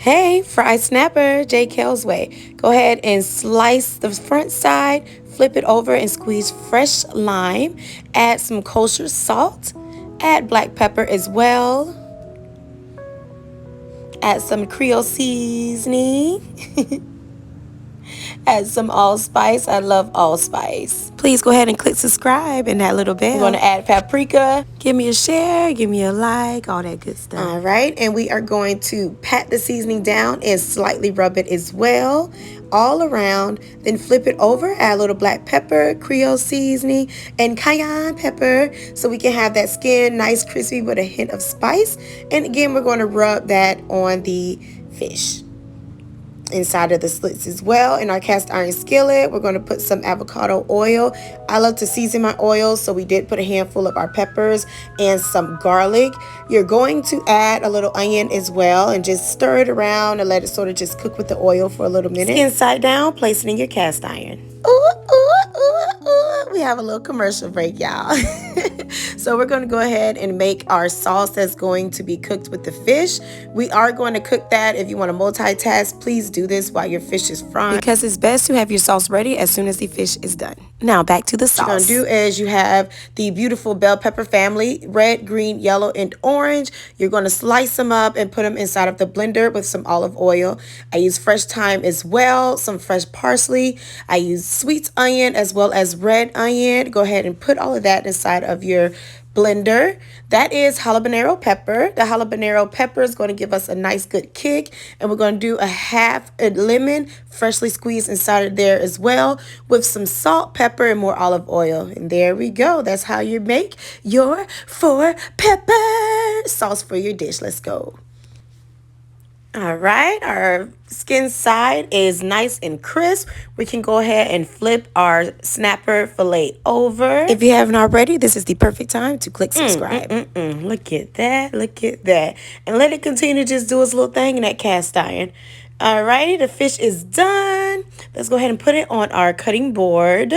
Hey, fried snapper, J. Kale's way. Go ahead and slice the front side, flip it over and squeeze fresh lime. Add some kosher salt. Add black pepper as well. Add some Creole seasoning. Add some allspice. I love allspice. Please go ahead and click subscribe and that little bell. We're going to add paprika. Give me a share, give me a like, all that good stuff. All right, and we are going to pat the seasoning down and slightly rub it as well, all around. Then flip it over, add a little black pepper, Creole seasoning, and cayenne pepper so we can have that skin nice crispy with a hint of spice. And again, we're going to rub that on the fish inside of the slits as well. In our cast iron skillet, we're going to put some avocado oil. I love to season my oil, so we did put a handful of our peppers and some garlic. You're going to add a little onion as well and just stir it around and let it sort of just cook with the oil for a little minute. Skin side down, place it in your cast iron. Ooh, ooh, ooh, ooh. We have a little commercial break, y'all. So we're going to go ahead and make our sauce that's going to be cooked with the fish. We are going to cook that. If you want to multitask, please do this while your fish is frying, because it's best to have your sauce ready as soon as the fish is done. Now back to the sauce. What you're going to do is you have the beautiful bell pepper family, red, green, yellow, and orange. You're going to slice them up and put them inside of the blender with some olive oil. I use fresh thyme as well, some fresh parsley. I use sweet onion as well as red onion. Go ahead and put all of that inside of your blender. That is habanero pepper. The habanero pepper is going to give us a nice good kick, and we're going to do a half a lemon freshly squeezed inside of there as well with some salt, pepper, and more olive oil. And there we go. That's how you make your 4-pepper sauce for your dish. Let's go. All right, our skin side is nice and crisp. We can go ahead and flip our snapper fillet over. If you haven't already, this is the perfect time to click subscribe. Look at that, look at that. And let it continue to just do its little thing in that cast iron. All righty, the fish is done. Let's go ahead and put it on our cutting board.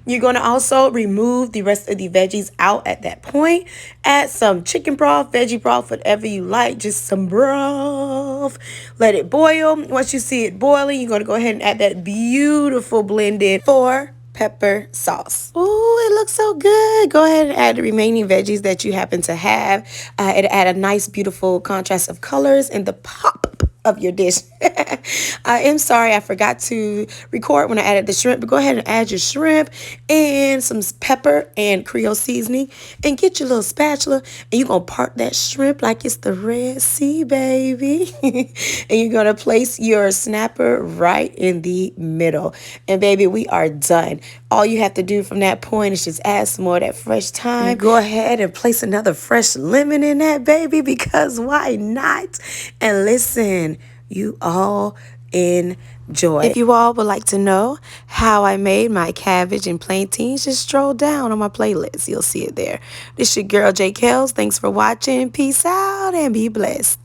You're going to also remove the rest of the veggies out at that point. Add some chicken broth, veggie broth, whatever you like, just some broth. Let it boil. Once you see it boiling, you're going to go ahead and add that beautiful blended 4-pepper sauce. Ooh, it looks so good. Go ahead and add the remaining veggies that you happen to have. It'll add a nice, beautiful contrast of colors and the pop of your dish. I am sorry I forgot to record when I added the shrimp, but go ahead and add your shrimp and some pepper and Creole seasoning and get your little spatula, and you're going to part that shrimp like it's the Red Sea, baby. And you're going to place your snapper right in the middle. And baby, we are done. All you have to do from that point is just add some more of that fresh thyme. Go ahead and place another fresh lemon in that, baby, because why not? And listen, you all enjoy. If you all would like to know how I made my cabbage and plantains, just stroll down on my playlist. You'll see it there. This is your girl, J. Kales. Thanks for watching. Peace out and be blessed.